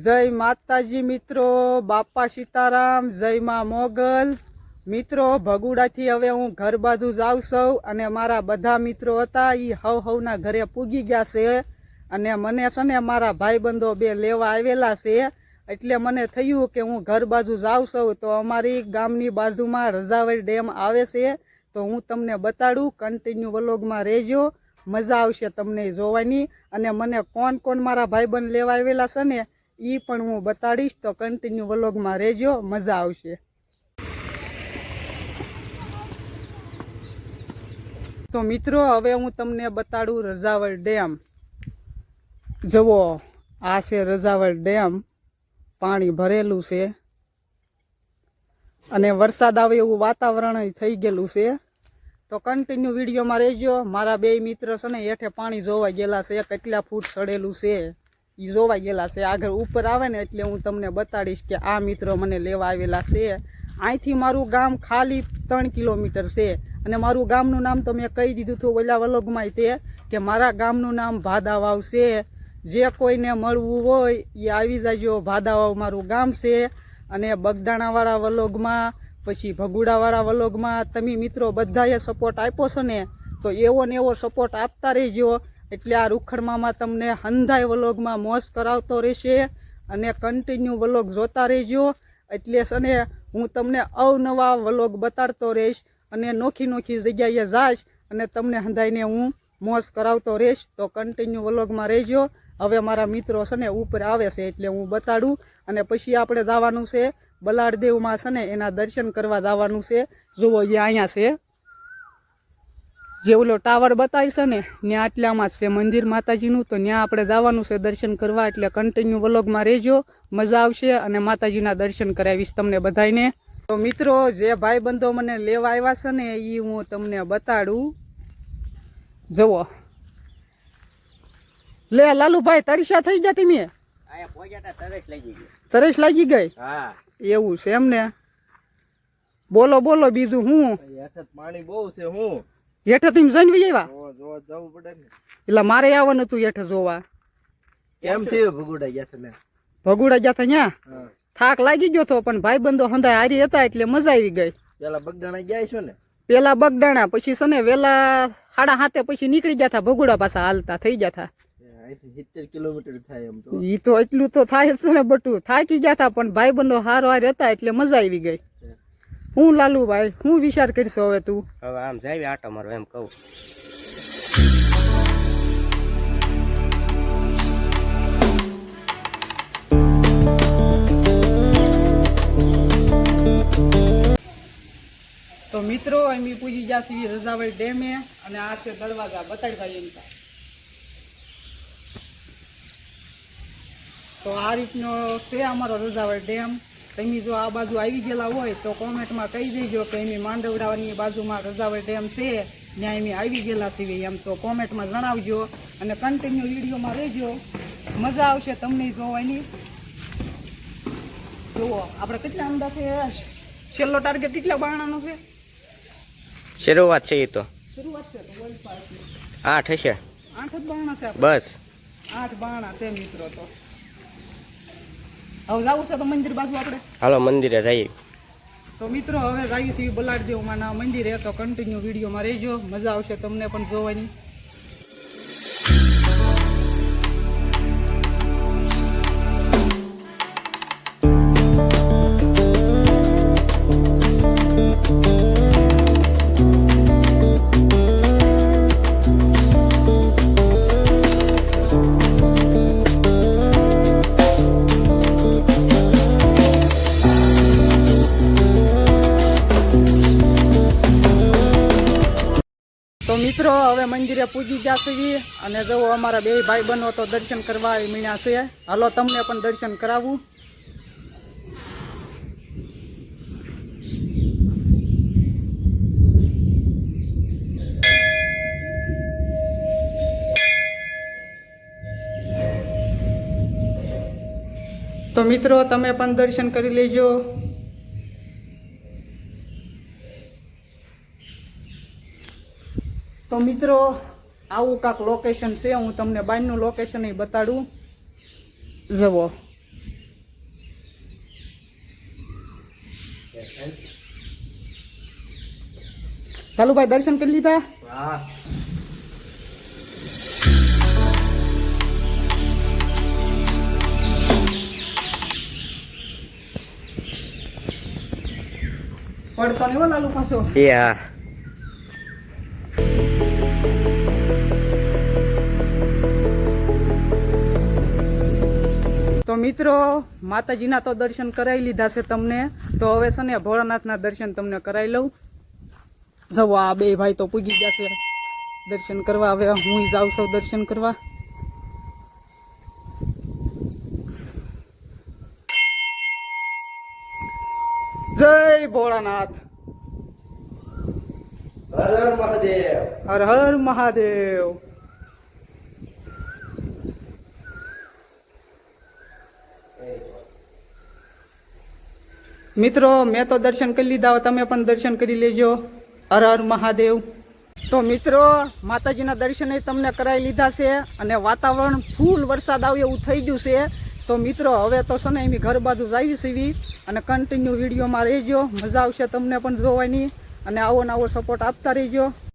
जय माताजी मित्रों, बापा सीताराम, जय मां मोगल। मित्रों भगुड़ा थी हवे हूँ घर बाजू जाऊँ छुं अने मारा बधा मित्रों हता ई हवना घरे पूगी गया छे अने मने छे ने मारा भाईबंधो बे लेवा आवेला छे एटले मने थयुं के हूँ घर बाजू जाऊँ छुं तो अमारी गामनी बाजुमां रजावल डेम आवे छे तो हूँ तमने बताडुं। कन्टिन्यू व्लॉगमां रहेजो, मजा आवशे तमने जोवानी अने मने कोण कोण मारा भाईबंध लेवा आवेला छे ने ई पण हूँ बताड़ीश तो कन्टिन्यू व्लॉगमां रहेजो, मजा आवशे। तो मित्रों हवे हूँ तमने बताड़ू रजावल डेम। जवो आ छे रजावल डेम, पाणी भरेलू छे अने वरसाद आवे एवुं वातावरण थई गेलुं छे तो कन्टिन्यू विडियो में रहेजो। मारा बे मित्र छे ने हेठे पाणी जोवा गेला छे, કેટલા ફૂટ સડેલું છે ई जोवा गेला छे। आगे ऊपर आवे ने એટલે હું તમને બતાડીશ કે આ મિત્રો મને લેવા આવેલા છે। અહીંથી મારું ગામ ખાલી 3 કિલોમીટર છે અને મારું ગામનું નામ તો મેં કહી દીધું હતું ઓલા વ્લોગમાં તે કે મારા ગામનું નામ ભાદાવાવ છે। જે કોઈને મળવું હોય એ આવી જાજો, ભાદાવાવ મારું ગામ છે। અને બગડાણાવાળા વ્લોગમાં પછી ભગુડાવાળા વ્લોગમાં તમે મિત્રો બધાએ સપોર્ટ આપ્યો છે ને તો એવો ને એવો સપોર્ટ આપતા રહેજો એટલે આ રૂખડમાં તમને હંધાય વ્લોગમાં મોજ કરાવતો રહેશે અને કન્ટિન્યુ વ્લોગ જોતા રહેજો એટલે છે ને હું તમને અવનવા વ્લોગ બતાડતો રહીશ અને નોખી નોખી જગ્યાએ જાઈશ અને તમને હંધાઈને હું મોજ કરાવતો રહીશ તો કન્ટિન્યુ વ્લોગમાં રહેજો। હવે મારા મિત્રો છે ને ઉપર આવે છે એટલે હું બતાડું અને પછી આપણે જવાનું છે બલાડદેવમાં છે ને એના દર્શન કરવા જવાનું છે। જુઓ એ અહીંયા છે જે ઓલો ટાવર બતાવી છે ને ત્યાં આટલામાં જ છે મંદિર માતાજીનું તો ત્યાં આપણે જવાનું છે દર્શન કરવા એટલે કન્ટિન્યુ વ્લોગમાં રહેજો, મજા આવશે અને માતાજીના દર્શન કરાવીશ તમને બધાને। તો મિત્રો જે ભાઈબંધો મને લેવા આવ્યા છે ને એ હું તમને બતાડું। જુઓ લે લાલુભાઈ તરસ્યા થઈ ગયા તમે? તરસ લાગી ગઈ? હા એવું છે એમ ને? બોલો બોલો બીજું હું? પાણી બહુ છે હું હેઠે તમે જઈને આવ્યા? જવું પડે ને એટલે મારે આવવાનું હતું હેઠે જોવા। કેમ થયું ભગુડા ગયા હતા? ભગુડા ગયા હતા ન્યા થાક લાગી ગયો તો પણ ભાઈબંધો હંધાય હારી હતા એટલે મજા આવી ગઈ। પેલા બગડાણા ગયા છો ને? પેલા બગડાણા પછી છે ને વેલા 7:30 પછી નીકળી ગયા હતા ભગુડા પાછા હાલતા થઈ ગયા હતા। 70 કિલોમીટર થાય એમ તો ઈ તો એટલું તો થાય છે ને બટુ થાકી ગયા હતા પણ ભાઈબંધો હારો હાર હતા એટલે મજા આવી ગઈ। હું લાલુભાઈ હું વિચાર કરશો હવે તું? હવે આમ જાય આટો મારો એમ કહું। તો મિત્રો અમે પૂજી ગયા છીએ રજાવલ ડેમે અને આ છે દરવાજા બતાડી ભાઈ એમતા। તો આ રીતનો છે અમારો રજાવલ ડેમ। તમે જો આ બાજુ આવી ગયેલા હોય તો કોમેન્ટમાં કહી દેજો કે અમે માંડવડાની બાજુમાં રજાવલ ડેમ છે ત્યાં અમે આવી ગયેલા છીએ એમ તો કોમેન્ટમાં જણાવજો અને કન્ટિન્યુ વિડીયોમાં રહેજો, મજા આવશે તમને જોવાની। જુઓ આપણે કેટલા અંદાજે છેલ્લો ટાર્ગેટ કેટલા બાણાનો છે? શરૂઆત છે એ તો શરૂઆત છે તો 8 હશે। 8 જ બાણા છે બસ 8 બાણા છે મિત્રો। તો હવે જાવું છે તો મંદિર બાજુ આપણે હાલો મંદિરે જઈએ। તો મિત્રો હવે જઈએ છીએ બલાડદેવમાંના મંદિરે તો કન્ટિન્યુ વિડીયોમાં રહેજો, મજા આવશે તમને પણ જોવાની। તો મિત્રો હવે મંદિરે પૂજી ગયા છીએ અને જો અમારા બે ભાઈ બનો તો દર્શન કરવા મળ્યા છે। હાલો તમને પણ દર્શન કરાવું। તો મિત્રો તમે પણ દર્શન કરી લેજો। तो मित्रों आवुं काक लोकेशन से हूँ तमने बारनु लोकेशन ही बताडू। जवो ચાલુ ભાઈ દર્શન કરી લીધા. પડતો નહીં હો લાલુ પાછો. એ હા. તો મિત્રો માતાજીના તો દર્શન કરાવી લીધા છે તમને. તો હવે છે ને ભોળાનાથના દર્શન તમને કરાવી લઉં. જવો આ બે ભાઈ તો પૂગી ગયા છે દર્શન કરવા. હવે હું જાઉં છું દર્શન કરવા. જય ભોળાનાથ. હર હર મહાદેવ. હર હર મહાદેવ. મિત્રો મેં તો દર્શન કરી લીધા, હવે તમે પણ દર્શન કરી લેજો. હર હર મહાદેવ. તો મિત્રો માતાજીના દર્શન તમને કરાવી લીધા છે અને વાતાવરણ ફૂલ વરસાદ આવે એવું થઈ ગયું છે. તો મિત્રો હવે તો છે ને એમ ઘર બાજુ આવી સીવી અને કન્ટિન્યુ વિડીયોમાં રહેજો. મજા આવશે તમને પણ જોવાની અને આવો નવો સપોર્ટ આપતા રહેજો.